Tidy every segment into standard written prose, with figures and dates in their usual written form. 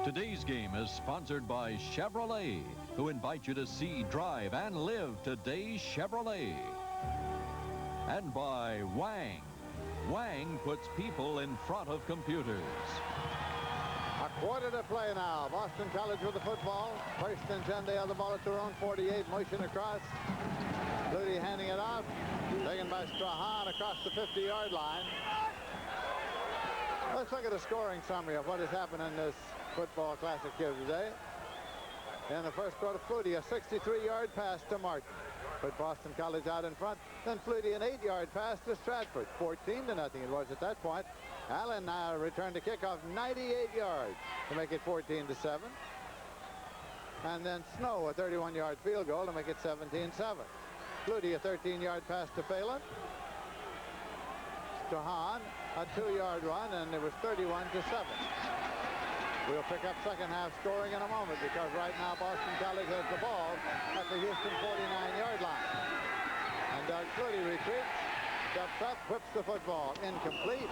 Today's game is sponsored by Chevrolet, who invite you to see, drive, and live today's Chevrolet. And by Wang. Wang puts people in front of computers. A quarter to play now. Boston College with the football. First and 10. They have the ball at their own 48. Motion across. Flutie handing it off. Taken by Strahan across the 50-yard line. Let's look at a scoring summary of what has happened in this football classic here today. In the first quarter, Flutie, a 63-yard pass to Martin. Put Boston College out in front. Then Flutie, an 8-yard pass to Stratford. 14-0 it was at that point. Allen now returned to kickoff 98 yards to make it 14-7. And then Snow, a 31-yard field goal to make it 17-7. Flutie, a 13-yard pass to Phelan. Strahan, a 2-yard run, and it was 31-7. We'll pick up second half scoring in a moment because right now Boston College has the ball at the Houston 49-yard line. And Doug Flutie retreats, steps up, whips the football. Incomplete.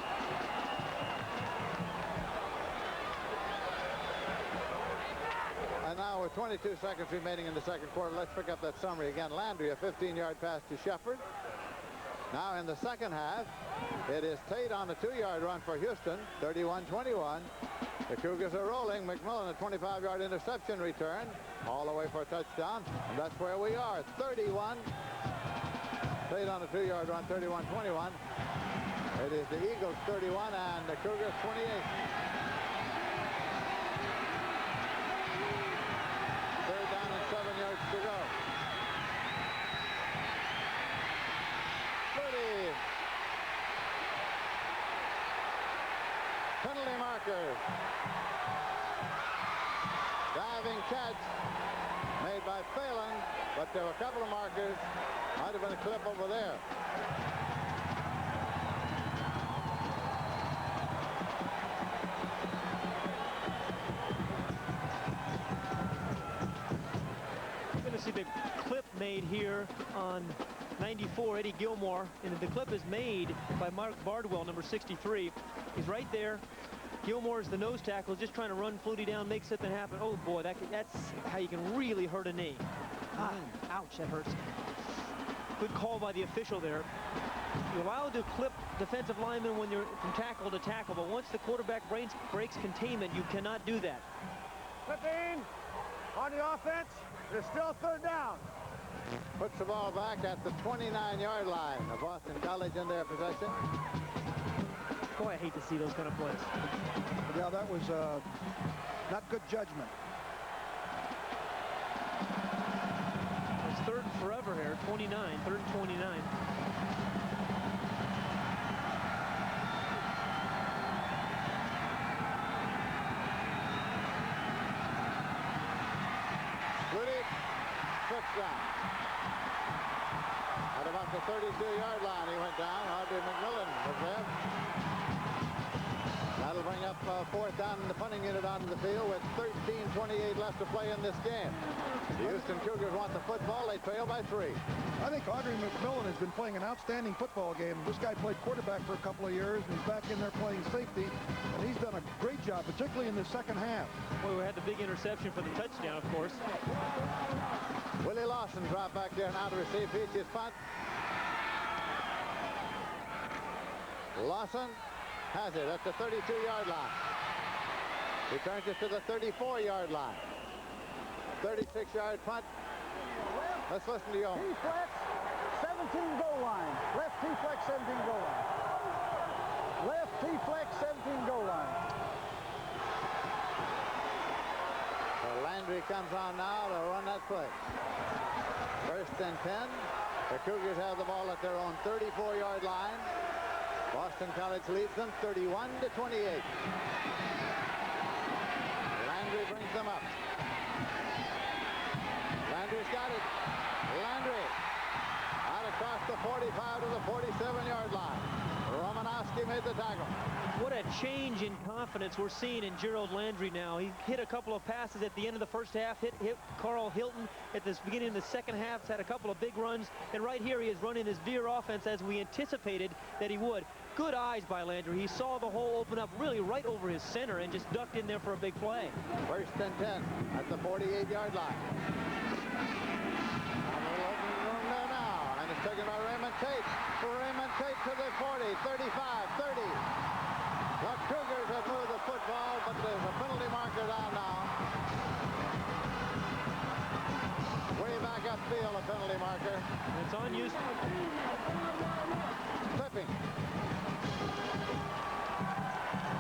And now with 22 seconds remaining in the second quarter, let's pick up that summary again. Landry, a 15-yard pass to Shepard. Now in the second half, it is Tate on a 2-yard run for Houston, 31-21. The Cougars are rolling. McMillan, a 25-yard interception return, all the way for a touchdown, and that's where we are. 31. Tate on a 2-yard run, 31-21. It is the Eagles 31 and the Cougars 28. Third down and 7 yards to go. Penalty markers. Diving catch made by Phelan, but there were a couple of markers. Might have been a clip over there. You're going to see the clip made here on 94, Eddie Gilmore, and the clip is made by Mark Bardwell, number 63. He's right there. Gilmore is the nose tackle, just trying to run Flutie down, make something happen. Oh boy, that's how you can really hurt a knee. Ouch, that hurts. Good call by the official there. You're allowed to clip defensive linemen when you're from tackle to tackle, but once the quarterback breaks containment, you cannot do that. Clipping on the offense. There's still third down. Puts the ball back at the 29-yard line of Boston College in their possession. Boy, I hate to see those kind of plays. Yeah, that was not good judgment. It's third and forever here, 29, third and 29. Flutie, touchdown. At about the 32-yard line, he went down. Audrey McMillan was there. That'll bring up fourth down in the punting unit onto the field with 13:28 left to play in this game. The Houston Cougars want the football. They trail by 3. I think Audrey McMillan has been playing an outstanding football game. This guy played quarterback for a couple of years, and he's back in there playing safety, and he's done a great job, particularly in the second half. Well, we had the big interception for the touchdown, of course. Willie Lawson dropped back there now to receive Peach's punt. Lawson has it at the 32-yard line. Returns it to the 34-yard line. 36-yard punt. Let's listen to you. T-flex, 17 goal line. Left T-flex, 17 goal line. Left T-flex, 17 goal line. So Landry comes on now to run that play. First and 10. The Cougars have the ball at their own 34-yard line. Boston College leads them 31-28. Landry brings them up. Landry's got it. Landry out across the 45 to the 47-yard line. Romanowski made the tackle. What a change in confidence we're seeing in Gerald Landry now. He hit a couple of passes at the end of the first half, hit Carl Hilton at the beginning of the second half, had a couple of big runs, and right here he is running his veer offense as we anticipated that he would. Good eyes by Landry. He saw the hole open up really right over his center and just ducked in there for a big play. First and 10 at the 48-yard line. A little open room there now, and it's taken by Raymond Tate. Raymond Tate to the 40, 35, 30. The Cougars have moved the football, but there's a penalty marker down now. Way back upfield, a penalty marker. It's on Houston. Clipping.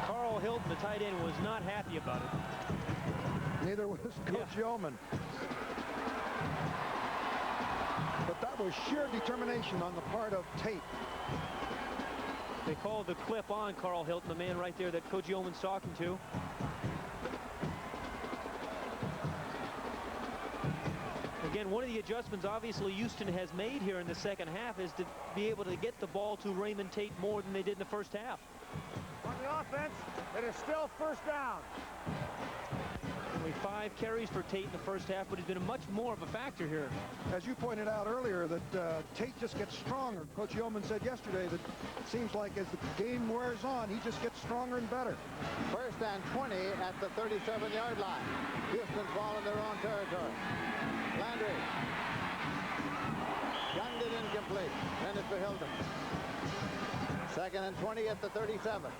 Carl Hilton, the tight end, was not happy about it. Neither was Coach Yeoman. But that was sheer determination on the part of Tate. They called the clip on Carl Hilton, the man right there that Coach Yeoman's talking to. Again, one of the adjustments obviously Houston has made here in the second half is to be able to get the ball to Raymond Tate more than they did in the first half. On the offense, it is still first down. Only 5 carries for Tate in the first half, but he's been much more of a factor here. As you pointed out earlier, that Tate just gets stronger. Coach Yeoman said yesterday that it seems like as the game wears on, he just gets stronger and better. First and 20 at the 37-yard line. Houston's ball in their own territory. Landry. Gunned it incomplete. Then it's for Hilton. Second and 20 at the 37.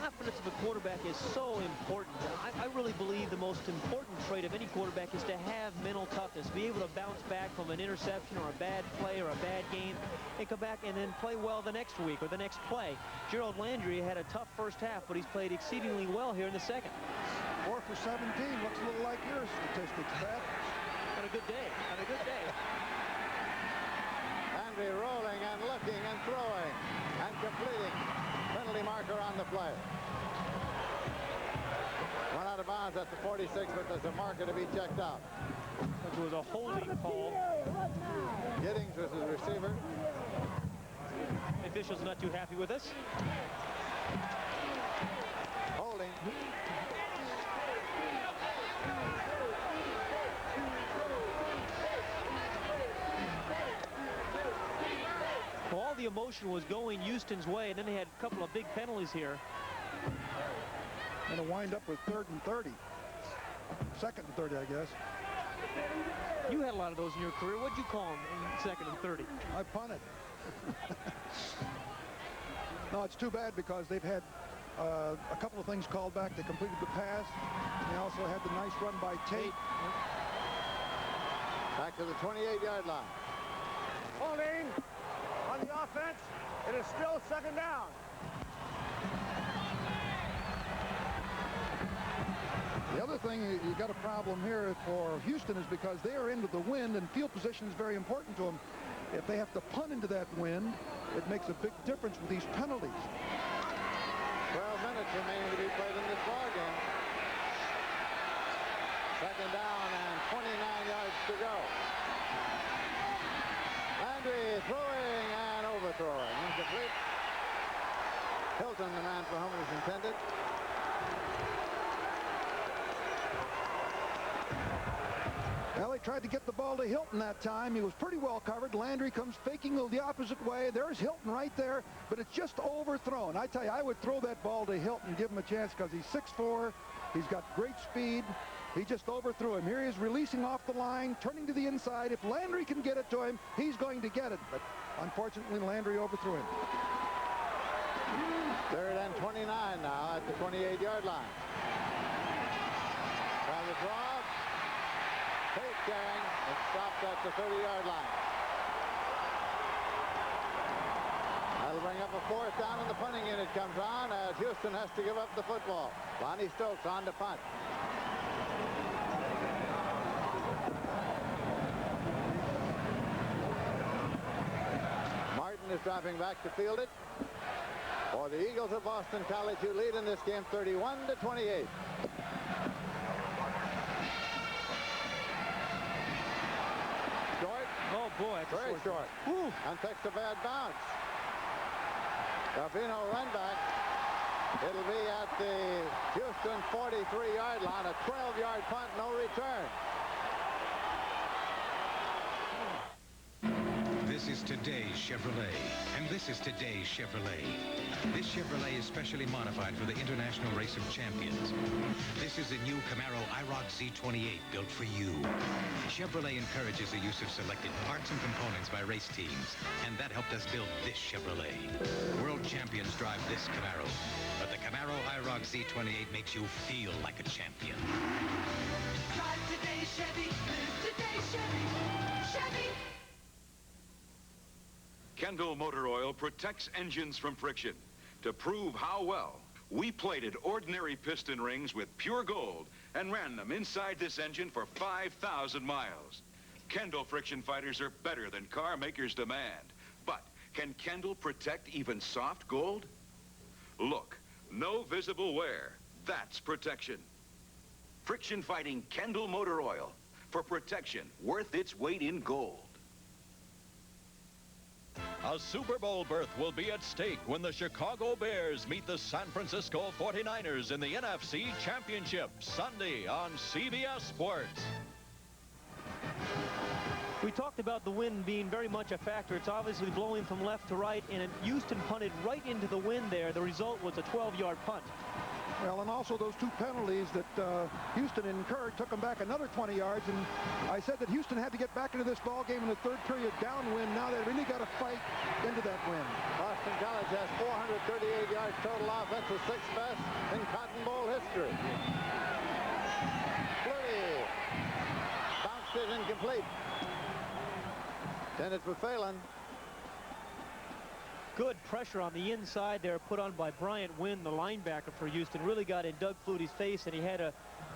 Confidence of a quarterback is so important. I really believe the most important trait of any quarterback is to have mental toughness, be able to bounce back from an interception or a bad play or a bad game and come back and then play well the next week or the next play. Gerald Landry had a tough first half, but he's played exceedingly well here in the second. 4 for 17. Looks a little like your statistics, Pat. Had a good day. Had a good day. Landry rolling and looking and throwing and completing. Penalty marker on the play. Run out of bounds at the 46, but there's a marker to be checked out. It was a holding call. Giddings was his receiver. The official's not too happy with us. Holding. Well, all the emotion was going Houston's way, and then they had a couple of big penalties here. And it'll wind up with 3rd and 30. 2nd and 30, I guess. You had a lot of those in your career. What'd you call them in 2nd and 30? I punted. No, it's too bad because they've had a couple of things called back. They completed the pass. They also had the nice run by Tate. Back to the 28-yard line. Holding on the offense. It is still second down. The other thing, you got a problem here for Houston is because they are into the wind and field position is very important to them. If they have to punt into that wind, it makes a big difference with these penalties. 12 minutes remaining to be played in this ball game. Second down and 29 yards to go. Landry throwing and overthrowing. Incomplete. Hilton, the man for whom it was intended. Well, they tried to get the ball to Hilton that time. He was pretty well covered. Landry comes faking the opposite way. There's Hilton right there, but it's just overthrown. I tell you, I would throw that ball to Hilton, give him a chance because he's 6'4". He's got great speed. He just overthrew him. Here he is releasing off the line, turning to the inside. If Landry can get it to him, he's going to get it. But unfortunately, Landry overthrew him. 3rd and 29 now at the 28-yard line. Trying to draw. Tate carrying and stopped at the 30-yard line. That'll bring up a 4th down, and the punting unit comes on as Houston has to give up the football. Lonnie Stokes on to punt. Martin is dropping back to field it for the Eagles of Boston College, who lead in this game 31-28. Oh, boy. Very short. And takes a bad bounce. Delfino run back. It'll be at the Houston 43-yard line, a 12-yard punt, no return. This is today's Chevrolet, and this is today's Chevrolet. This Chevrolet is specially modified for the International Race of Champions. This is a new Camaro IROC Z28 built for you. Chevrolet encourages the use of selected parts and components by race teams, and that helped us build this Chevrolet. World champions drive this Camaro, but the Camaro IROC Z28 makes you feel like a champion. Drive today, Chevy. Live today, Chevy. Chevy. Kendall Motor Oil protects engines from friction. To prove how well, we plated ordinary piston rings with pure gold and ran them inside this engine for 5,000 miles. Kendall friction fighters are better than car makers demand. But can Kendall protect even soft gold? Look, no visible wear. That's protection. Friction fighting Kendall Motor Oil for protection worth its weight in gold. A Super Bowl berth will be at stake when the Chicago Bears meet the San Francisco 49ers in the NFC Championship Sunday on CBS Sports. We talked about the wind being very much a factor. It's obviously blowing from left to right, and Houston punted right into the wind there. The result was a 12-yard punt. Well, and also those two penalties that Houston incurred took them back another 20 yards. And I said that Houston had to get back into this ball game in the third period downwind. Now they really got to fight into that wind. Boston College has 438 yards total offense, the sixth best in Cotton Bowl history. Flutie bounced it incomplete. Intended for Phelan. Good pressure on the inside there put on by Bryant Wynn, the linebacker for Houston. Really got in Doug Flutie's face, and he had to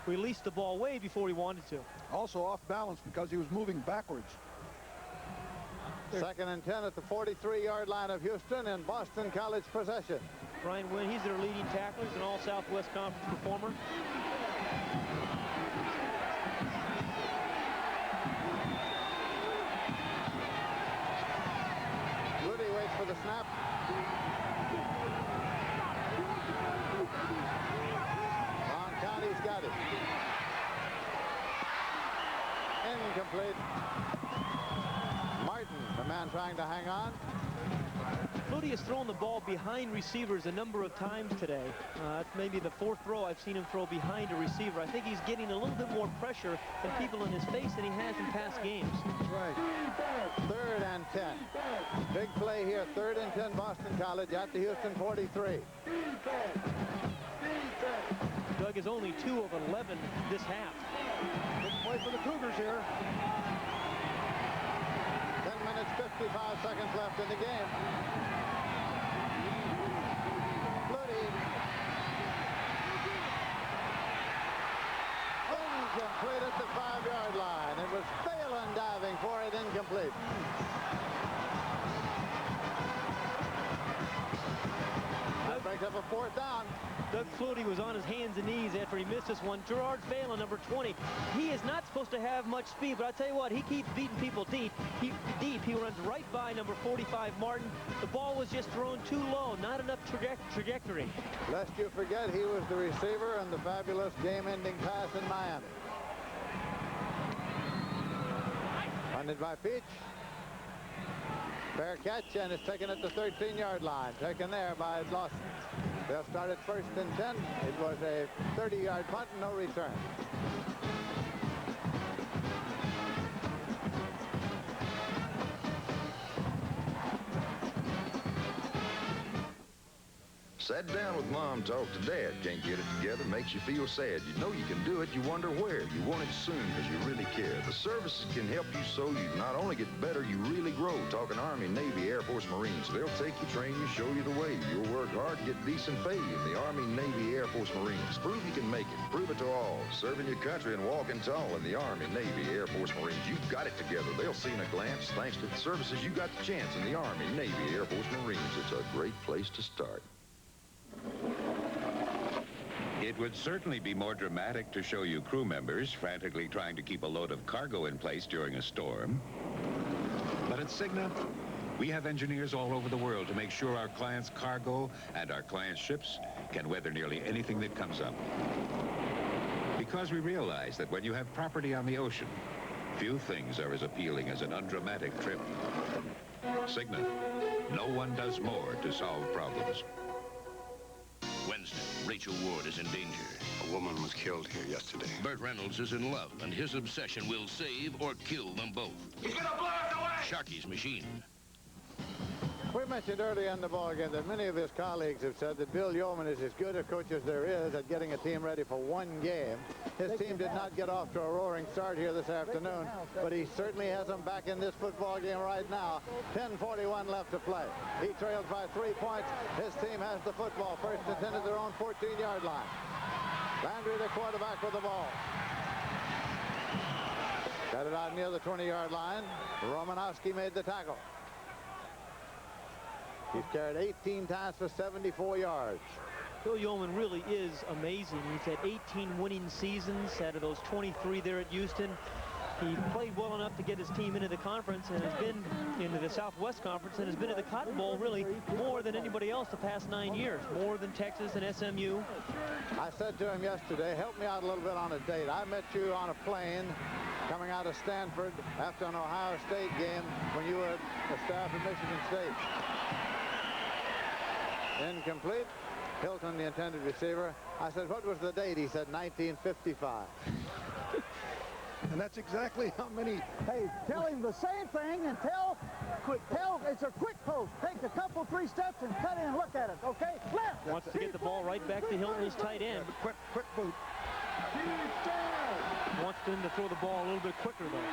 release the ball way before he wanted to. Also off balance because he was moving backwards. Second and 10 at the 43-yard line of Houston in Boston College possession. Bryant Wynn, he's their leading tackler, he's an all-Southwest Conference performer. For the snap. Long County's got it. Incomplete. Martin, the man trying to hang on. Flutie has thrown the ball behind receivers a number of times today. That's maybe the fourth throw I've seen him throw behind a receiver. I think he's getting a little bit more pressure and people in his face than he has in past games. Right. Third and 10. Big play here. Third and 10, Boston College at the Houston 43. Doug is only 2 of 11 this half. Big play for the Cougars here. 10 minutes, 55 seconds left in the game. Flutie. Incomplete at the 5-yard line. It was Phelan diving for it, incomplete. That brings up a fourth down. Doug Flutie was on his hands and knees after he missed this one. Gerard Phelan, number 20. He is not supposed to have much speed, but I tell you what, he keeps beating people deep. He runs right by number 45, Martin. The ball was just thrown too low, not enough trajectory. Lest you forget, he was the receiver in the fabulous game-ending pass in Miami. Funded by Peach. Fair catch, and it's taken at the 13-yard line. Taken there by Lawson. They'll start at first and 10. It was a 30-yard punt and no return. Sat down with Mom, talk to Dad. Can't get it together, makes you feel sad. You know you can do it, you wonder where. You want it soon because you really care. The services can help you so you not only get better, you really grow. Talking Army, Navy, Air Force, Marines. They'll take you, train you, show you the way. You'll work hard, get decent pay in the Army, Navy, Air Force, Marines. Prove you can make it. Prove it to all. Serving your country and walking tall in the Army, Navy, Air Force, Marines. You've got it together. They'll see in a glance. Thanks to the services, you got the chance in the Army, Navy, Air Force, Marines. It's a great place to start. It would certainly be more dramatic to show you crew members frantically trying to keep a load of cargo in place during a storm. But at Cigna, We have engineers all over the world to make sure our clients' cargo and our clients' ships can weather nearly anything that comes up. Because we realize that when you have property on the ocean, few things are as appealing as an undramatic trip. Cigna, no one does more to solve problems. Wednesday, Rachel Ward is in danger. A woman was killed here yesterday. Burt Reynolds is in love, and his obsession will save or kill them both. He's gonna blow us away! Sharky's machine. We mentioned earlier in the ballgame that many of his colleagues have said that Bill Yeoman is as good a coach as there is at getting a team ready for one game. His team did not get off to a roaring start here this afternoon, but he certainly has them back in this football game right now. 10:41 left to play. He trails by 3 points. His team has the football. First and 10 at their own 14-yard line. Landry, the quarterback, with the ball. Got it out near the 20-yard line. Romanowski made the tackle. He's carried 18 times for 74 yards. Bill Yeoman really is amazing. He's had 18 winning seasons out of those 23 there at Houston. He played well enough to get his team into the conference and has been into the Southwest Conference and has been to the Cotton Bowl really more than anybody else the past 9 years, more than Texas and SMU. I said to him yesterday, help me out a little bit on a date. I met you on a plane coming out of Stanford after an Ohio State game when you were a staff at Michigan State. Incomplete. Hilton, the intended receiver. I said, what was the date? He said 1955. And that's exactly how many. Hey, tell him the same thing and tell it's a quick post. Take a couple, 3 steps and cut in and look at it, okay? Left. Wants to get the ball right back to Hilton, his tight end. Quick boot. Wants them to throw the ball a little bit quicker, though.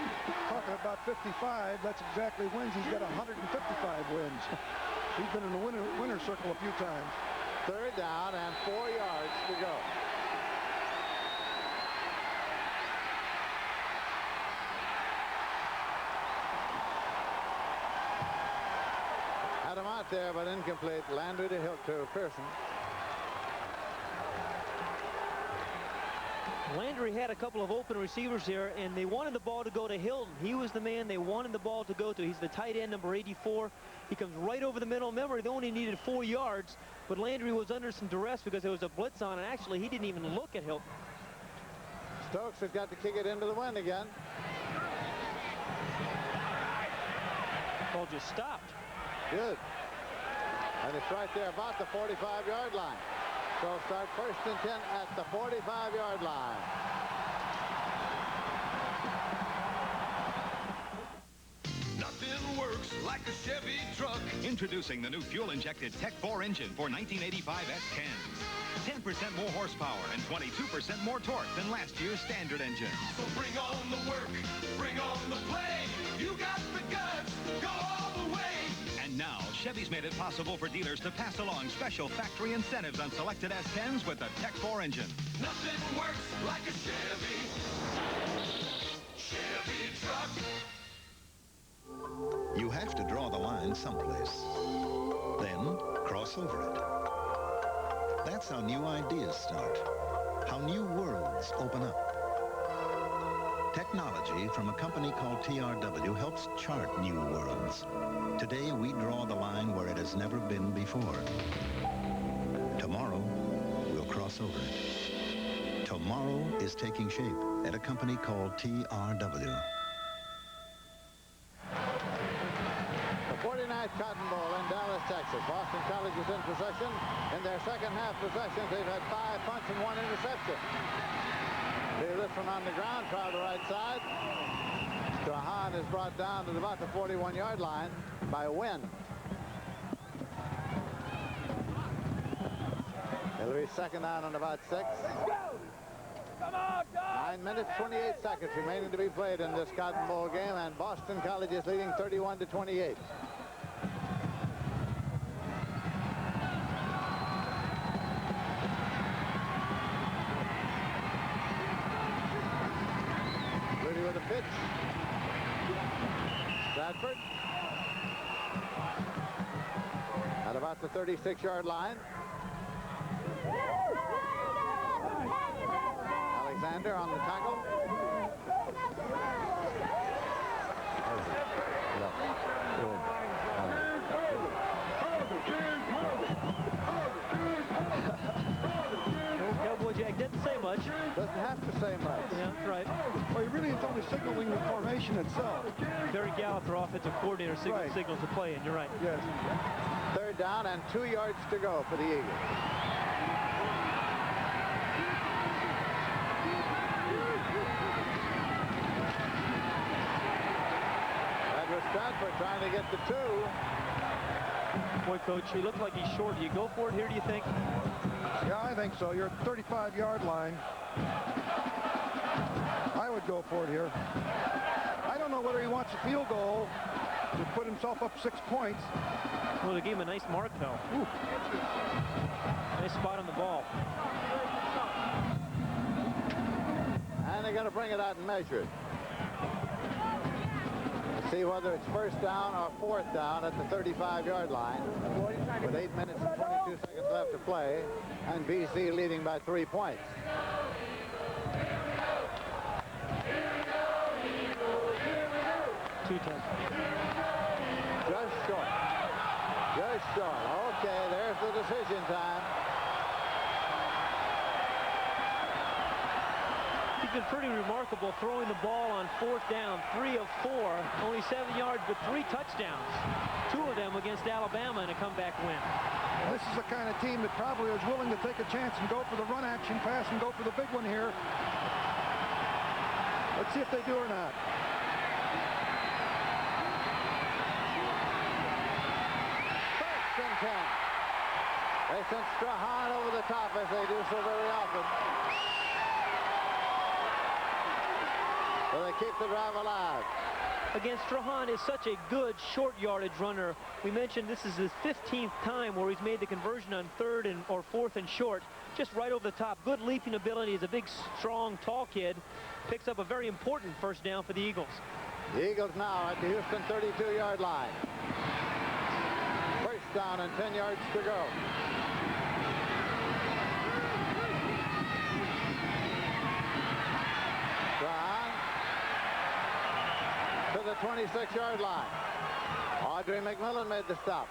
Talking about 55, that's exactly wins. He's got 155 wins. He's been in the winner circle a few times. 3rd down and 4 yards to go. Had him out there, but incomplete. Landry to Pearson. Landry had a couple of open receivers here, and they wanted the ball to go to Hilton. He was the man they wanted the ball to go to. He's the tight end, number 84. He comes right over the middle. Remember, they only needed 4 yards, but Landry was under some duress because there was a blitz on, and actually he didn't even look at Hilton. Stokes has got to kick it into the wind again. Ball just stopped. Good. And it's right there about the 45-yard line. So start 1st and 10 at the 45-yard line. Nothing works like a Chevy truck. Introducing the new fuel-injected Tech 4 engine for 1985 S10s. 10% more horsepower and 22% more torque than last year's standard engine. So bring on the work, bring on the play. You got the guts, go all the way. And now, Chevy's made it possible for dealers to pass along special factory incentives on selected S10s with the Tech 4 engine. Nothing works like a Chevy truck. You have to draw the line someplace, then cross over it. That's how new ideas start, how new worlds open up. Technology from a company called TRW helps chart new worlds. Today, we draw the line where it has never been before. Tomorrow, we'll cross over it. Tomorrow is taking shape at a company called TRW. The 49th Cotton Bowl in Dallas, Texas. Boston College is in possession. In their second half possessions, they've had 5 punts and 1 interception. Here's this one on the ground, try the right side. Trahan is brought down to about the 41-yard line by Wynn. It'll be 2nd down and about 6. Come on, guys! 9 minutes, 28 seconds remaining to be played in this Cotton Bowl game, and Boston College is leading 31-28. Rudy with a pitch. Bradford at about the 36-yard line. Alexander on the tackle. they're signaling the formation itself. Barry Gallup, their offensive coordinator, signals the play, and you're right. Yes. Third down and 2 yards to go for the Eagles. Edward Stratford trying to get to 2. Boy, Coach, he looks like he's short. Do you go for it here, do you think? Yeah, I think so. You're at the 35-yard line. I would go for it here. I don't know whether he wants a field goal to put himself up 6 points. Well, they gave him a nice mark, though. Ooh. Nice spot on the ball. And they're going to bring it out and measure it. See whether it's first down or fourth down at the 35-yard line with 8 minutes and 22 seconds left to play, and BC leading by 3 points. Just short. Just short. Okay, there's the decision time. He's been pretty remarkable throwing the ball on fourth down, 3 of 4, only 7 yards, but 3 touchdowns. 2 of them against Alabama in a comeback win. This is the kind of team that probably is willing to take a chance and go for the run action pass and go for the big one here. Let's see if they do or not. First and 10. They sent Strahan over the top as they do so very often. So they keep the drive alive. Again, Strahan is such a good short yardage runner. We mentioned this is his 15th time where he's made the conversion on 3rd or 4th and short. Just right over the top. Good leaping ability. He's a big, strong, tall kid. Picks up a very important first down for the Eagles. The Eagles now at the Houston 32-yard line. First down and 10 yards to go. To the 26-yard line. Audrey McMillan made the stop.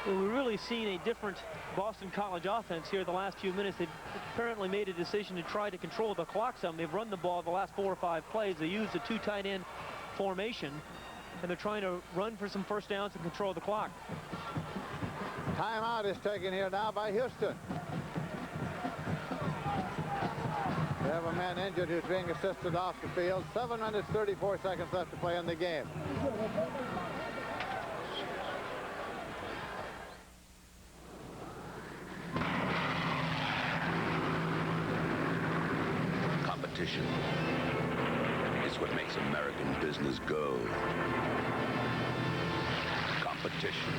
Well, we've really seen a different Boston College offense here the last few minutes. They've apparently made a decision to try to control the clock some. They've run the ball the last 4 or 5 plays. They used a 2 tight end formation, and they're trying to run for some first downs and control the clock. Timeout is taken here now by Houston. We have a man injured who's being assisted off the field. 7 minutes, 34 seconds left to play in the game. Competition is what makes American business go. Competition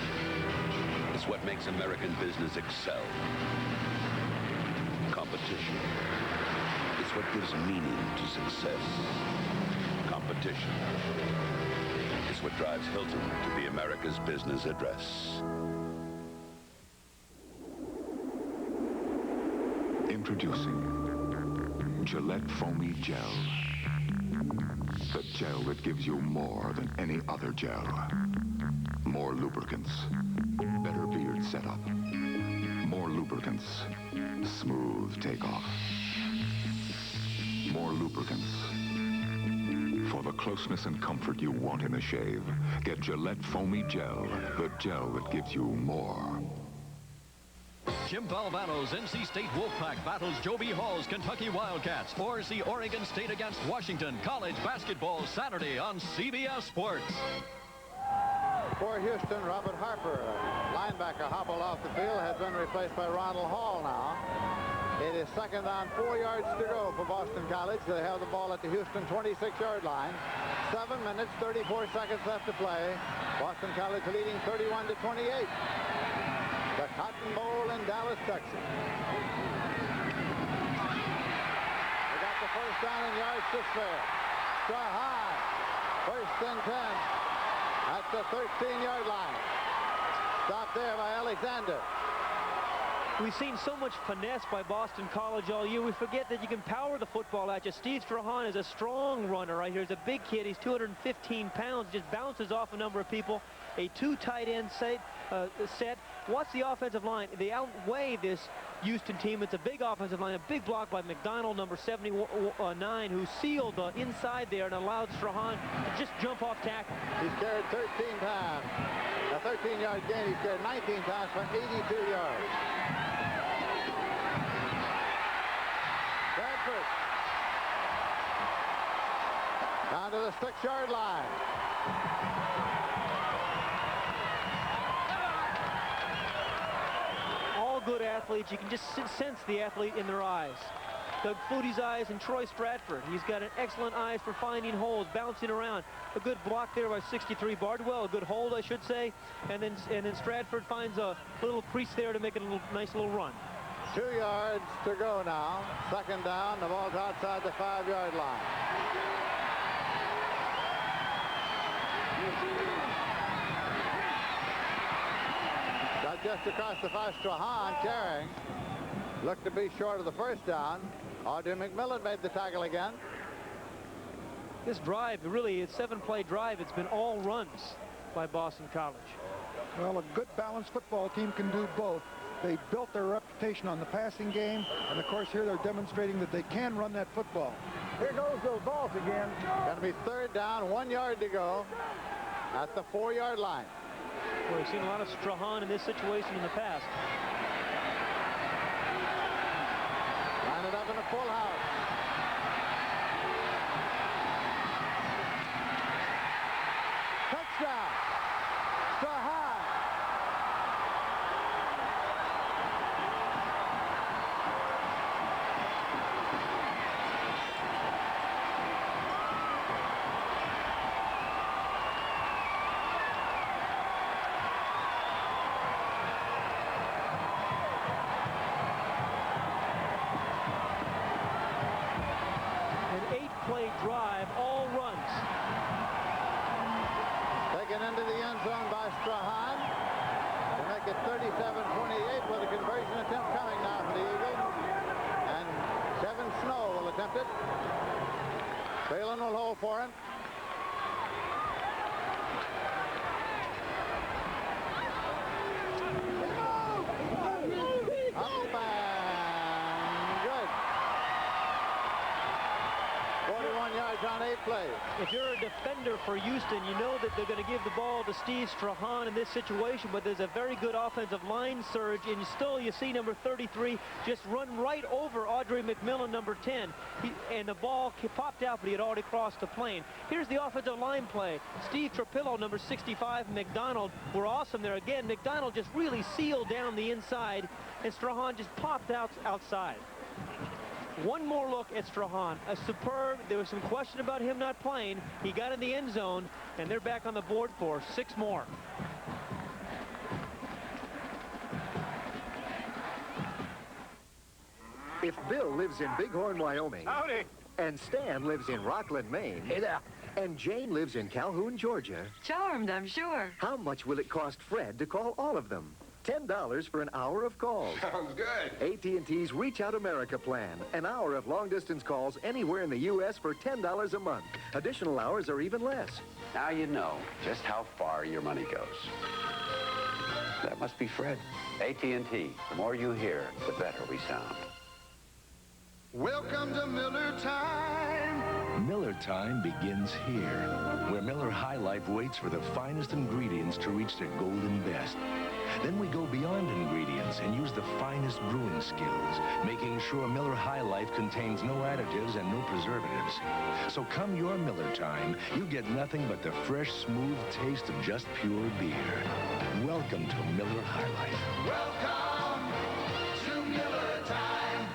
is what makes American business excel. Competition is what gives meaning to success. Competition is what drives Hilton to the America's Business Address. Introducing Gillette Foamy Gel. The gel that gives you more than any other gel. More lubricants. Better beard setup. More lubricants. Smooth takeoff. More lubricants. For the closeness and comfort you want in a shave, get Gillette Foamy Gel, the gel that gives you more. Jim Valvano's NC State Wolfpack battles Joe B. Hall's Kentucky Wildcats, or see Oregon State against Washington college basketball Saturday on CBS Sports. For Houston, Robert Harper, linebacker, hobbled off the field, has been replaced by Ronald Hall now. It is 2nd down, 4 yards to go for Boston College. They have the ball at the Houston 26-yard line. 7 minutes, 34 seconds left to play. Boston College leading 31-28. The Cotton Bowl in Dallas, Texas. They got the first down and yards to spare. Strahan, 1st and 10 at the 13-yard line. Stopped there by Alexander. We've seen so much finesse by Boston College all year. We forget that you can power the football at you. Steve Strahan is a strong runner right here. He's a big kid. He's 215 pounds. Just bounces off a number of people. A 2 tight end set. Watch the offensive line. They outweigh this Houston team. It's a big offensive line. A big block by McDonald, number 79, who sealed inside there and allowed Strahan to just jump off tackle. He's carried 13 times. A 13-yard gain. He's carried 19 times for 82 yards. Bradford down to the 6-yard line. All good athletes. You can just sense the athlete in their eyes. Doug Flutie's eyes and Troy Stratford. He's got an excellent eyes for finding holes, bouncing around. A good block there by 63 Bardwell, a good hold, I should say. And then Stratford finds a little crease there to make it a nice little run. 2 yards to go now. Second down. The ball's outside the 5-yard line. Got just across the 5. Strahan carrying. Looked to be short of the first down. Audrey McMillan made the tackle again. This drive, really, it's a 7-play drive. It's been all runs by Boston College. Well, a good balanced football team can do both. They built their reputation on the passing game, and of course here they're demonstrating that they can run that football. Here goes those balls again. Going to be 3rd down, 1 yard to go at the 4-yard line. Well, we've seen a lot of Strahan in this situation in the past. Line it up in a full house. Touchdown. Strahan. Drive, all runs. Taken into the end zone by Strahan to make it 37-28 with a conversion attempt coming now for the Eagles. And Kevin Snow will attempt it. Phelan will hold for him. Up and good. 41 yards on 8 plays. If you're a defender for Houston, you know that they're going to give the ball to Steve Strahan in this situation, but there's a very good offensive line surge, and still you see number 33 just run right over Audrey McMillan, number 10. And the ball popped out, but he had already crossed the plane. Here's the offensive line play. Steve Trapillo, number 65, McDonald were awesome there. Again, McDonald just really sealed down the inside, and Strahan just popped out outside. One more look at Strahan. A superb. There was some question about him not playing. He got in the end zone, and they're back on the board for 6 more. If Bill lives in Bighorn, Wyoming, howdy, and Stan lives in Rockland, Maine, hey there, and Jane lives in Calhoun, Georgia, charmed, I'm sure. How much will it cost Fred to call all of them? $10 for an hour of calls. Sounds good. AT&T's Reach Out America plan. An hour of long-distance calls anywhere in the U.S. for $10 a month. Additional hours are even less. Now you know just how far your money goes. That must be Fred. AT&T. The more you hear, the better we sound. Welcome to Miller Time. Miller Time begins here, where Miller High Life waits for the finest ingredients to reach their golden best. Then we go beyond ingredients and use the finest brewing skills, making sure Miller High Life contains no additives and no preservatives. So come your Miller time, you get nothing but the fresh, smooth taste of just pure beer. Welcome to Miller High Life. Welcome to Miller Time.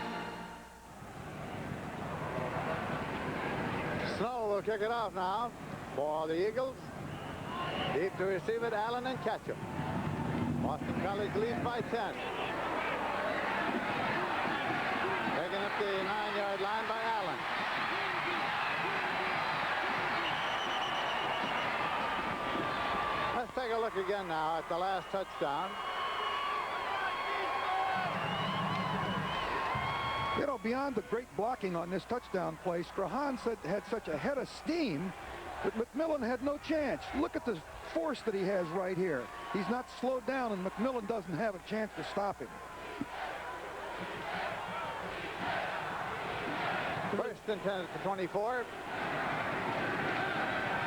Snow will kick it off now for the Eagles. Deep to receive it, Allen and Ketchum. Boston College leads by 10. Taken up the 9-yard line by Allen. Let's take a look again now at the last touchdown. You know, beyond the great blocking on this touchdown play, Strahan had such a head of steam that McMillan had no chance. Look at the force that he has right here. He's not slowed down, and McMillan doesn't have a chance to stop him. First and 10 at the 24.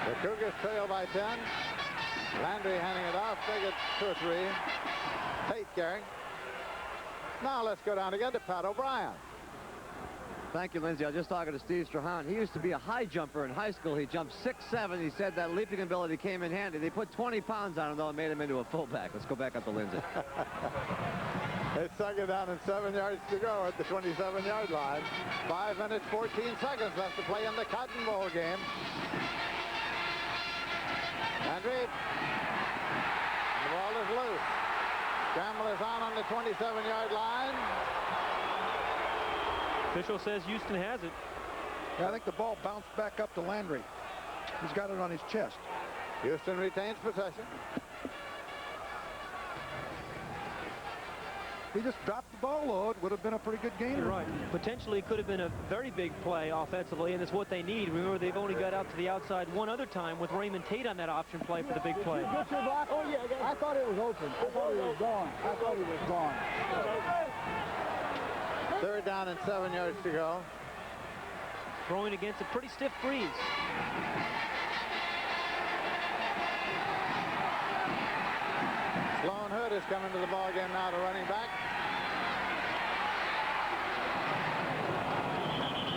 The Cougars trail by 10. Landry handing it off. They get 2 or 3. Tate carrying. Now let's go down again to Pat O'Brien. Thank you, Lindsay. I was just talking to Steve Strahan. He used to be a high jumper in high school. He jumped 6'7". He said that leaping ability came in handy. They put 20 pounds on him, though, and made him into a fullback. Let's go back up to Lindsay. It's second down and 7 yards to go at the 27-yard line. 5 minutes, 14 seconds left to play in the Cotton Bowl game. Landry. The ball is loose. Scramble is on the 27-yard line. Official says Houston has it. Yeah, I think the ball bounced back up to Landry. He's got it on his chest. Houston retains possession. He just dropped the ball low. It would have been a pretty good game. You're right. Potentially could have been a very big play offensively, and it's what they need. Remember, they've only got out to the outside one other time with Raymond Tate on that option play for the big play. Get your block. Oh, yeah. I thought it was open. I thought he was gone. I thought he was gone. Third down and 7 yards to go. Throwing against a pretty stiff breeze. Sloan Hood is coming to the ball game now to running back.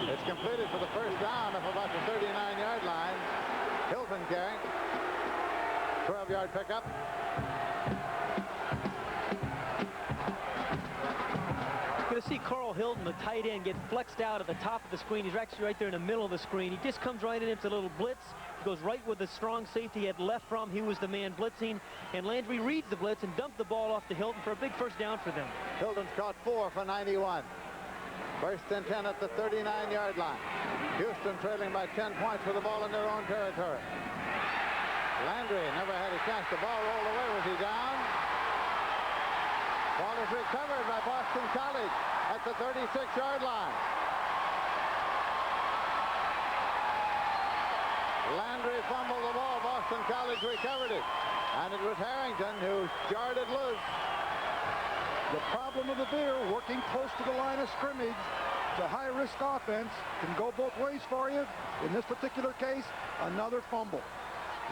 It's completed for the first down of about the 39-yard line. Hilton carrying. 12-yard pickup. Going to see Carl Hilton, the tight end, get flexed out at the top of the screen. He's actually right there in the middle of the screen. He just comes right in. It's a little blitz. Goes right with the strong safety he had left from. He was the man blitzing. And Landry reads the blitz and dumped the ball off to Hilton for a big first down for them. Hilton's caught 4 for 91. First and 10 at the 39-yard line. Houston trailing by 10 points with the ball in their own territory. Landry never had a chance. The ball rolled away. Was he down? Ball is recovered by Boston College at the 36-yard line. Landry fumbled the ball. Boston College recovered it. And it was Harrington who jarred it loose. The problem of the Bear, working close to the line of scrimmage, it's a high-risk offense, can go both ways for you. In this particular case, another fumble.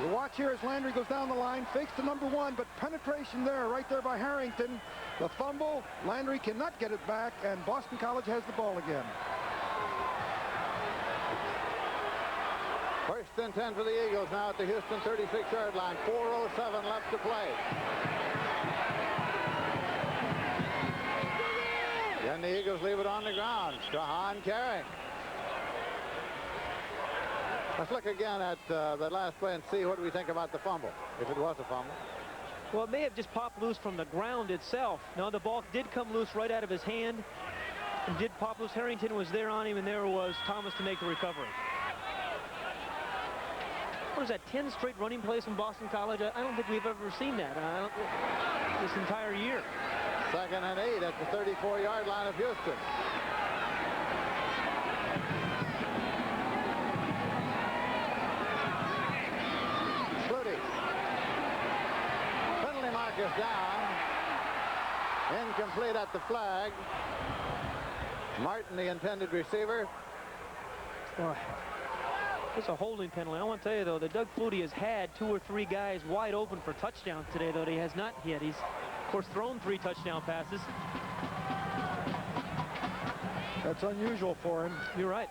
You watch here as Landry goes down the line, fakes to number 1, but penetration there, right there by Harrington. The fumble, Landry cannot get it back, and Boston College has the ball again. First and 10 for the Eagles now at the Houston 36-yard line. 4:07 left to play. Then the Eagles leave it on the ground. Strahan carrying. Let's look again at the last play and see what we think about the fumble, if it was a fumble. Well, it may have just popped loose from the ground itself. No, the ball did come loose right out of his hand and did pop loose. Harrington was there on him, and there was Thomas to make the recovery. What is that, 10 straight running plays from Boston College? I don't think we've ever seen that this entire year. Second and 8 at the 34-yard line of Houston. Flutie. Penalty mark is down. Incomplete at the flag. Martin, the intended receiver. It's a holding penalty. I want to tell you, though, that Doug Flutie has had 2 or 3 guys wide open for touchdowns today, though he has not yet. He's, of course, thrown 3 touchdown passes. That's unusual for him. You're right.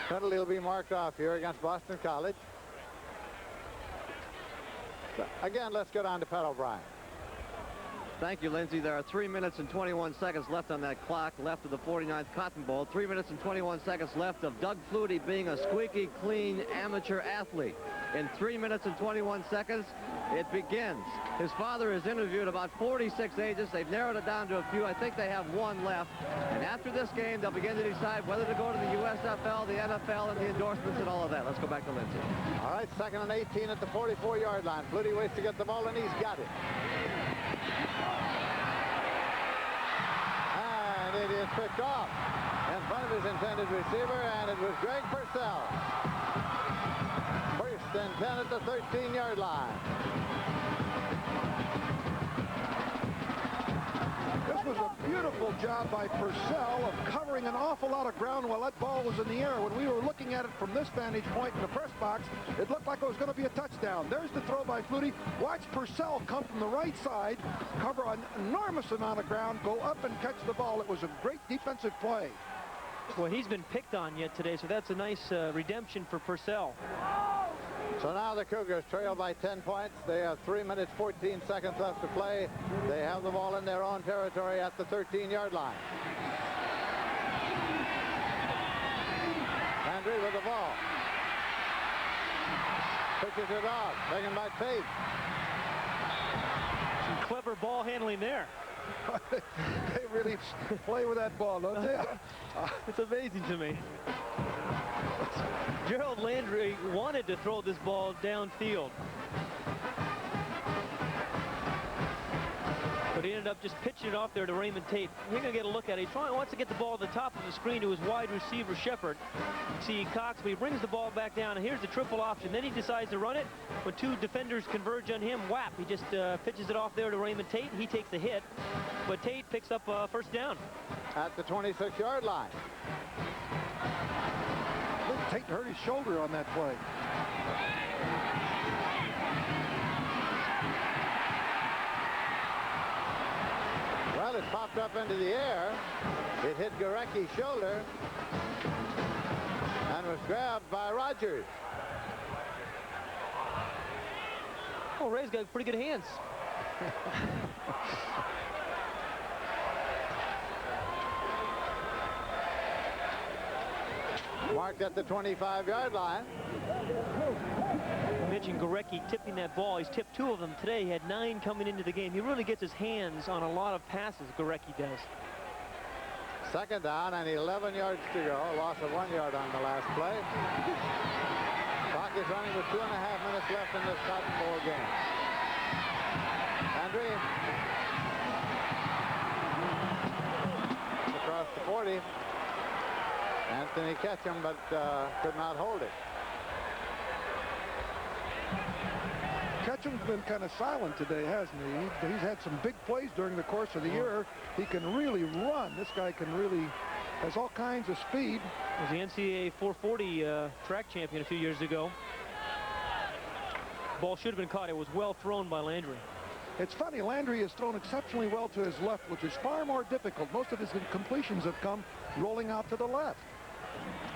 Penalty will be marked off here against Boston College. Again, let's go down to Pat O'Brien. Thank you, Lindsay. There are 3 minutes and 21 seconds left on that clock, left of the 49th Cotton Bowl. 3 minutes and 21 seconds left of Doug Flutie being a squeaky clean amateur athlete. In 3 minutes and 21 seconds, it begins. His father has interviewed about 46 agents. They've narrowed it down to a few. I think they have 1 left. And after this game, they'll begin to decide whether to go to the USFL, the NFL, and the endorsements and all of that. Let's go back to Lindsay. All right, second and 18 at the 44-yard line. Flutie waits to get the ball, and he's got it. it is picked off in front of his intended receiver, and it was Greg Purcell. First and 10 at the 13-yard line. This was a beautiful job by Purcell of covering an awful lot of ground while that ball was in the air. When we were looking at it from this vantage point in the press box, it looked like it was going to be a touchdown. There's the throw by Flutie. Watch Purcell come from the right side, cover an enormous amount of ground, go up and catch the ball. It was a great defensive play. Well, he's been picked on yet today, so that's a nice redemption for Purcell. So now the Cougars trail by 10 points. They have 3 minutes, 14 seconds left to play. They have the ball in their own territory at the 13-yard line. Landry with the ball. Pitches it off, taken by Tate. Some clever ball handling there. They really play with that ball, don't they? It's amazing to me. Gerald Landry wanted to throw this ball downfield, but he ended up just pitching it off there to Raymond Tate. You're going to get a look at it. He wants to get the ball at the top of the screen to his wide receiver, Shepard. See Cox, but he brings the ball back down, and here's the triple option. Then he decides to run it. When two defenders converge on him, whap, he just pitches it off there to Raymond Tate. He takes the hit, but Tate picks up first down. At the 26-yard line. Tate hurt his shoulder on that play. Well, it popped up into the air. It hit Gorecki's shoulder and was grabbed by Rogers. Oh, Ray's got pretty good hands. Marked at the 25-yard line. I mentioned Gorecki tipping that ball. He's tipped 2 of them today. He had 9 coming into the game. He really gets his hands on a lot of passes, Gorecki does. Second down and 11 yards to go. A loss of 1 yard on the last play. Clock is running with 2.5 minutes left in this Cotton Bowl game. Landry across the 40. Anthony Ketchum, but could not hold it. Ketchum's been kind of silent today, hasn't he? He's had some big plays during the course of the year. He can really run. This guy can really, has all kinds of speed. Was the NCAA 440 track champion a few years ago. Ball should have been caught. It was well thrown by Landry. It's funny, Landry has thrown exceptionally well to his left, which is far more difficult. Most of his completions have come rolling out to the left.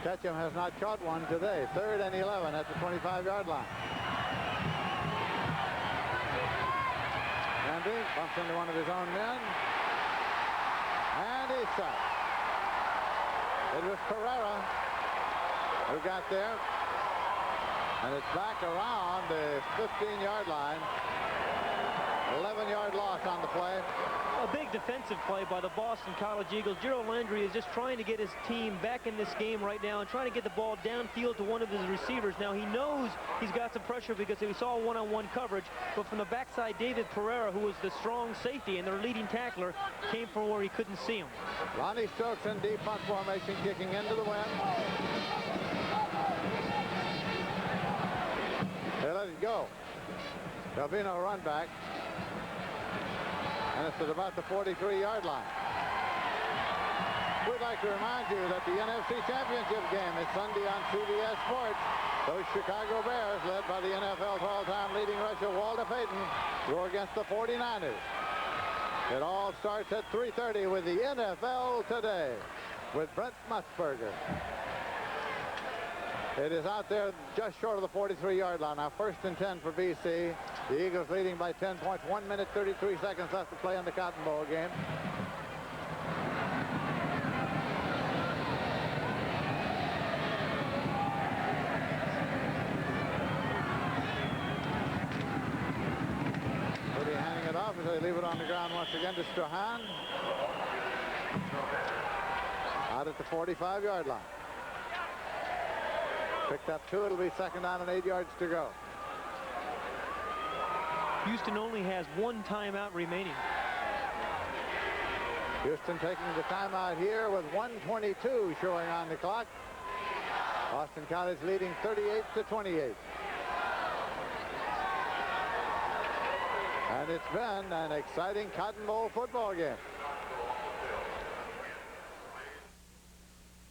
Ketchum has not caught one today. 3rd and 11 at the 25-yard line. Landry bumps into one of his own men. And he's sacked. It was Pereira who got there. And it's back around the 15-yard line. 11-yard loss on the play. A big defensive play by the Boston College Eagles. Gerald Landry is just trying to get his team back in this game right now and trying to get the ball downfield to one of his receivers. Now he knows he's got some pressure because he saw one-on-one coverage, but from the backside, David Pereira, who was the strong safety and their leading tackler, came from where he couldn't see him. Lonnie Stokes in deep punt formation, kicking into the wind. They let it go. There'll be no run back. And it's at about the 43-yard line. We'd like to remind you that the NFC Championship game is Sunday on CBS Sports. Those Chicago Bears, led by the NFL's all-time leading rusher Walter Payton, go against the 49ers. It all starts at 3:30 with the NFL Today with Brent Musburger. It is out there just short of the 43-yard line. Now 1st and 10 for BC. The Eagles leading by 10 points. 1 minute, 33 seconds left to play in the Cotton Bowl game. Pretty handing it off as they leave it on the ground once again to Strahan. Out at the 45-yard line. Picked up 2. It'll be 2nd down and 8 yards to go. Houston only has 1 timeout remaining. Houston taking the timeout here with 1:22 showing on the clock. Boston College leading 38-28. And it's been an exciting Cotton Bowl football game.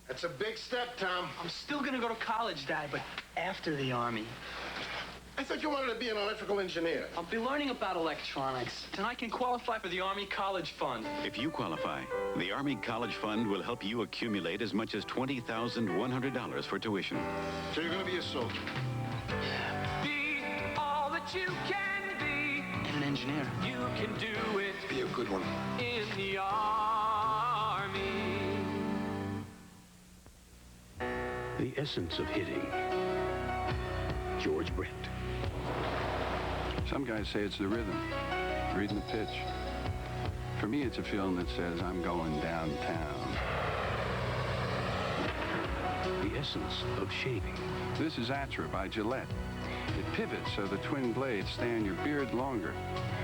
That's a big step, Tom. I'm still going to go to college, Dad, but after the Army. I thought you wanted to be an electrical engineer. I'll be learning about electronics, and I can qualify for the Army College Fund. If you qualify, the Army College Fund will help you accumulate as much as $20,100 for tuition. So you're going to be a soldier. Be all that you can be. And an engineer. You can do it. Be a good one. In the Army. The essence of hitting. George Brent. Some guys say it's the rhythm, reading the pitch. For me, it's a feeling that says I'm going downtown. The essence of shaving. This is Atra by Gillette. It pivots so the twin blades stay on your beard longer.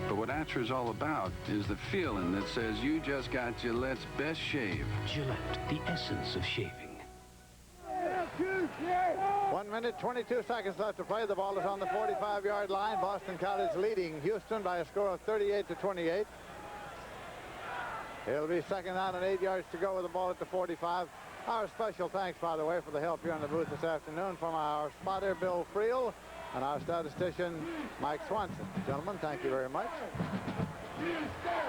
But what Atra is all about is the feeling that says you just got Gillette's best shave. Gillette, the essence of shaving. 1 minute, 22 seconds left to play. The ball is on the 45-yard line. Boston College leading Houston by a score of 38-28. It'll be second down and 8 yards to go with the ball at the 45. Our special thanks, by the way, for the help here in the booth this afternoon from our spotter, Bill Friel, and our statistician, Mike Swanson. Gentlemen, thank you very much.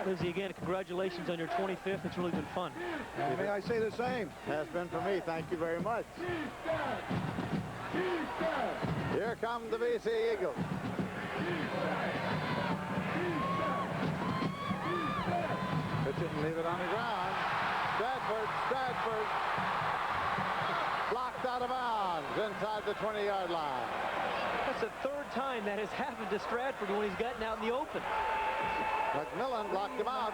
Lizzie, again, congratulations on your 25th. It's really been fun. May I say the same? Has been for me. Thank you very much. Here come the BC Eagles. Pitch it and leave it on the ground. Stratford. Blocked out of bounds inside the 20-yard line. That's the third time that has happened to Stratford when he's gotten out in the open. McMillan blocked him out.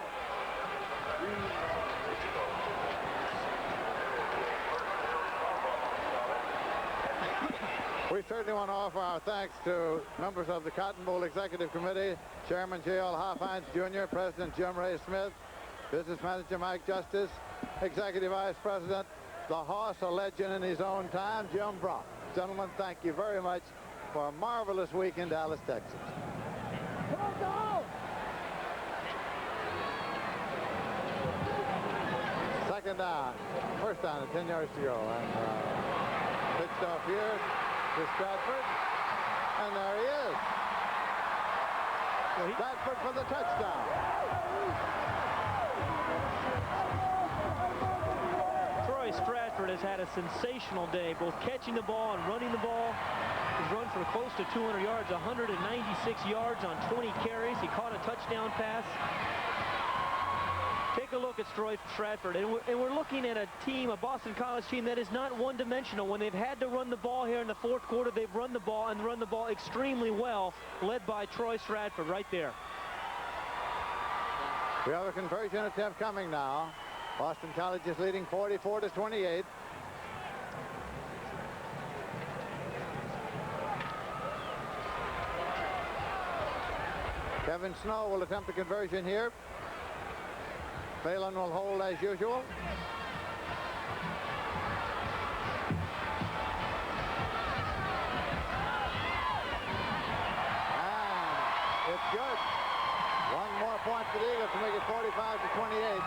We certainly want to offer our thanks to members of the Cotton Bowl Executive Committee, Chairman J.L. Hoffheinz Jr., President Jim Ray Smith, Business Manager Mike Justice, Executive Vice President, the horse, a legend in his own time, Jim Brock. Gentlemen, thank you very much for a marvelous week in Dallas, Texas. Second down. First down at 10 yards to go. And pitched off here to Stratford. And there he is. Stratford for the touchdown. Troy Stratford has had a sensational day, both catching the ball and running the ball. He's run for close to 200 yards, 196 yards on 20 carries. He caught a touchdown pass. Take a look at Troy Stratford, and we're looking at a team, a Boston College team that is not one-dimensional. When they've had to run the ball here in the fourth quarter, they've run the ball and run the ball extremely well, led by Troy Stratford right there. We have a conversion attempt coming now. Boston College is leading 44-28. Kevin Snow will attempt a conversion here. Phelan will hold as usual. And it's good. One more point for the Eagles to make it 45-28.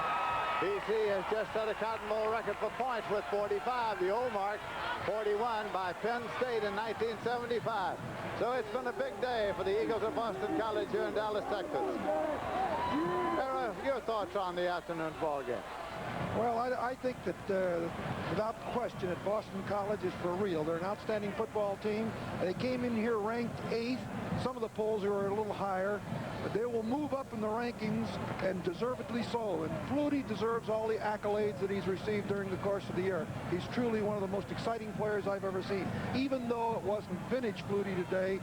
BC has just set a Cotton Bowl record for points with 45. The old mark, 41 by Penn State in 1975. So it's been a big day for the Eagles of Boston College here in Dallas, Texas. Your thoughts on the afternoon's ball game? Well, I think that without question that Boston College is for real. They're an outstanding football team. They came in here ranked 8th. Some of the polls are a little higher. But they will move up in the rankings, and deservedly so. And Flutie deserves all the accolades that he's received during the course of the year. He's truly one of the most exciting players I've ever seen. Even though it wasn't vintage Flutie today,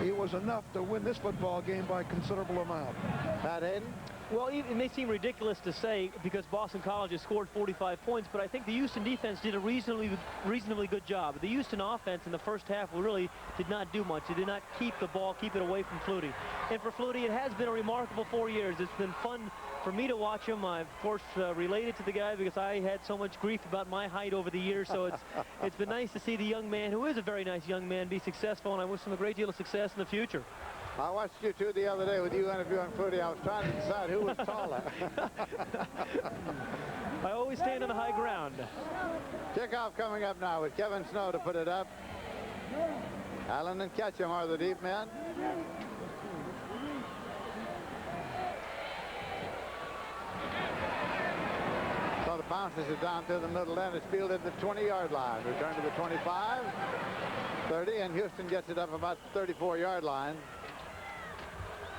it was enough to win this football game by a considerable amount. Pat Hayden? Well, it may seem ridiculous to say because Boston College has scored 45 points, but I think the Houston defense did a reasonably good job. The Houston offense in the first half really did not do much. It did not keep the ball, keep it away from Flutie. And for Flutie, it has been a remarkable 4 years. It's been fun for me to watch him. I've, of course, related to the guy because I had so much grief about my height over the years. So it's been nice to see the young man, who is a very nice young man, be successful, and I wish him a great deal of success in the future. I watched you two the other day with you interviewing Flutie. I was trying to decide who was taller. I always stand on the high ground. Kickoff coming up now with Kevin Snow to put it up. Allen and Ketchum are the deep men. So the bounces it down through the middle end. It's fielded at the 20-yard line. Return to the 25, 30, and Houston gets it up about the 34-yard line.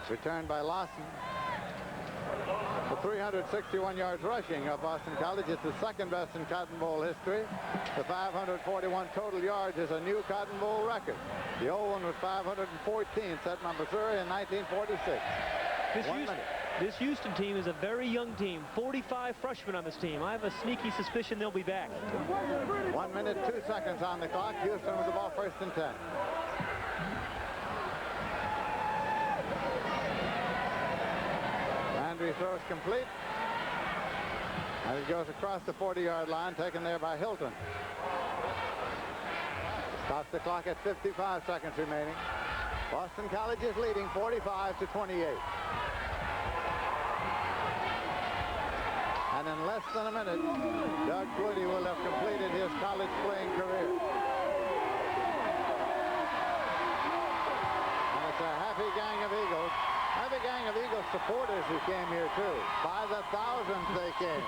Returned by Lawson. For 361 yards rushing of Boston College. It's the second best in Cotton Bowl history. The 541 total yards is a new Cotton Bowl record. The old one was 514, set by Missouri in 1946. This Houston team is a very young team. 45 freshmen on this team. I have a sneaky suspicion they'll be back. 1 minute, 2 seconds on the clock. Houston with the ball, first and 10. Landry throws complete. And it goes across the 40-yard line, taken there by Hilton. Stops the clock at 55 seconds remaining. Boston College is leading 45-28. And in less than a minute, Doug Flutie will have completed his college playing career. And it's a happy gang of Eagles. Happy gang of Eagles supporters who came here too. By the thousands they came.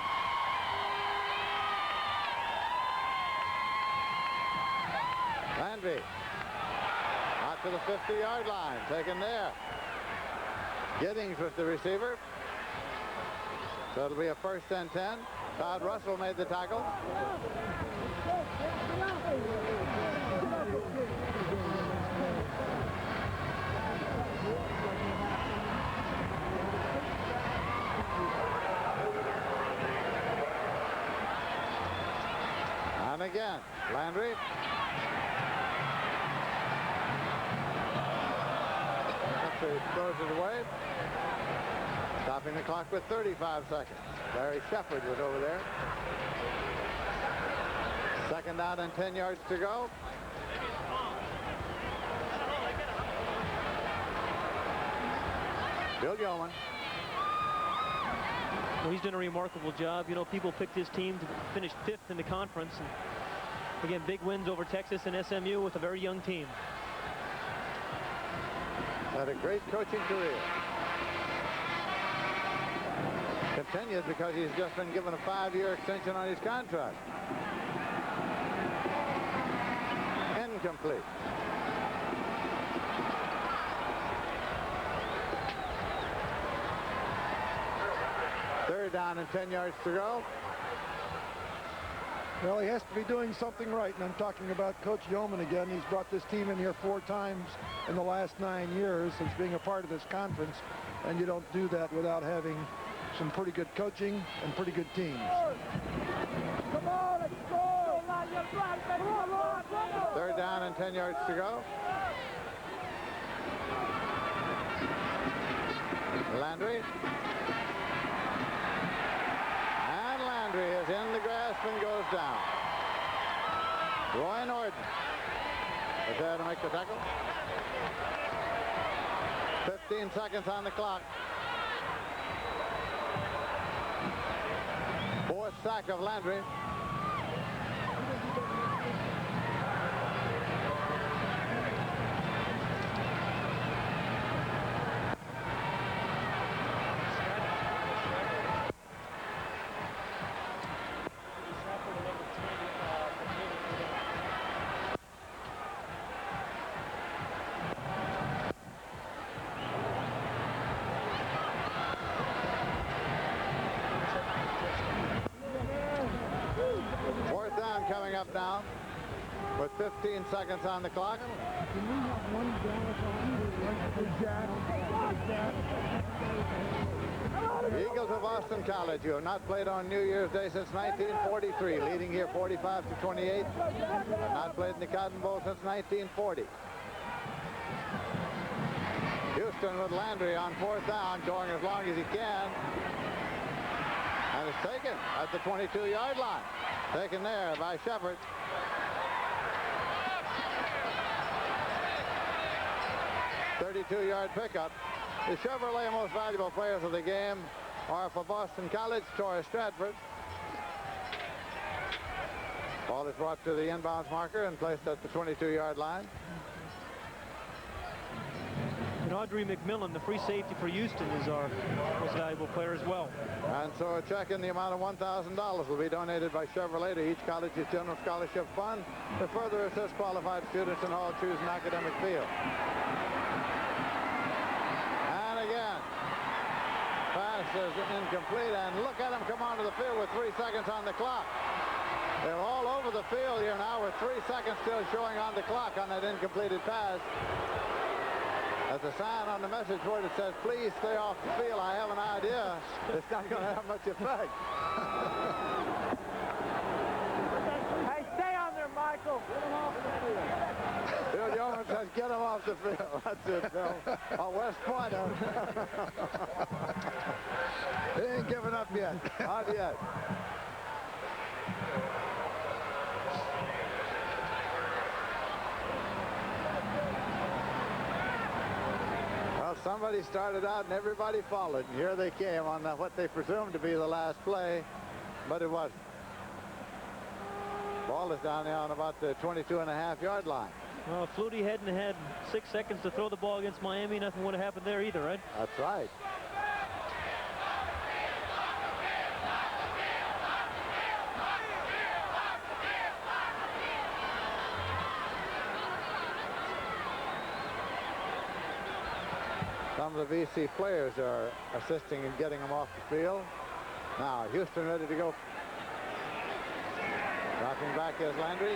Landry out to the 50-yard line, taken there. Giddings was the receiver. So it'll be a first and 10. Todd Russell made the tackle. And again, Landry. Throws it away. Stopping the clock with 35 seconds. Larry Shepard was over there. Second down and 10 yards to go. Bill Yeoman. Well, he's done a remarkable job. You know, people picked his team to finish 5th in the conference. And again, big wins over Texas and SMU with a very young team. Had a great coaching career. Continues because he's just been given a 5-year extension on his contract. Incomplete. Third down and 10 yards to go. Well, he has to be doing something right, and I'm talking about Coach Yeoman again. He's brought this team in here 4 times in the last 9 years since being a part of this conference, and you don't do that without having some pretty good coaching and pretty good teams. Come on, let's go! Third down and 10 yards to go. Landry. And Landry is in the grasp and goes down. Roy Norton is there to make the tackle. 15 seconds on the clock. 4th sack of Landry. Coming up now with 15 seconds on the clock. The Eagles of Boston College, who have not played on New Year's Day since 1943, leading here 45-28, have not played in the Cotton Bowl since 1940. Houston with Landry on 4th down, going as long as he can. And it's taken at the 22-yard line. Taken there by Shepard. .32-yard pickup. The Chevrolet most valuable players of the game are for Boston College, Torrey Stratford. Ball is brought to the inbounds marker and placed at the 22-yard line. And Audrey McMillan, the free safety for Houston, is our most valuable player as well. And so a check in the amount of $1,000 will be donated by Chevrolet to each college's general scholarship fund to further assist qualified students in all choose an academic field. And again, pass is incomplete, and look at him come onto the field with 3 seconds on the clock. They're all over the field here now with 3 seconds still showing on the clock on that incompleted pass. There's a sign on the message board that says, please stay off the field. I have an idea. It's not going to have much effect. Hey, stay on there, Michael. Get him off the field. Bill Yeoman says, get him off the field. That's it, Bill. West Point. He ain't giving up yet. Not yet. Somebody started out and everybody followed. And here they came on what they presumed to be the last play, but it wasn't. Ball is down there on about the 22.5-yard line. Well, if Flutie hadn't had 6 seconds to throw the ball against Miami, nothing would have happened there either, right? That's right. Some of the VC players are assisting in getting them off the field. Now, Houston ready to go. Dropping back is Landry.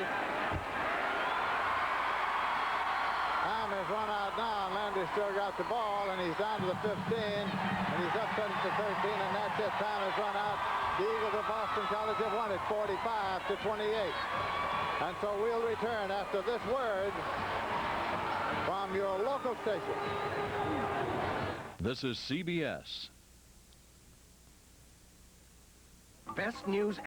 Time has run out now, and Landry still got the ball, and he's down to the 15, and he's up to the 13, and that's it. Time has run out. The Eagles of Boston College have won it 45-28. And so we'll return after this word from your local station. This is CBS. Best news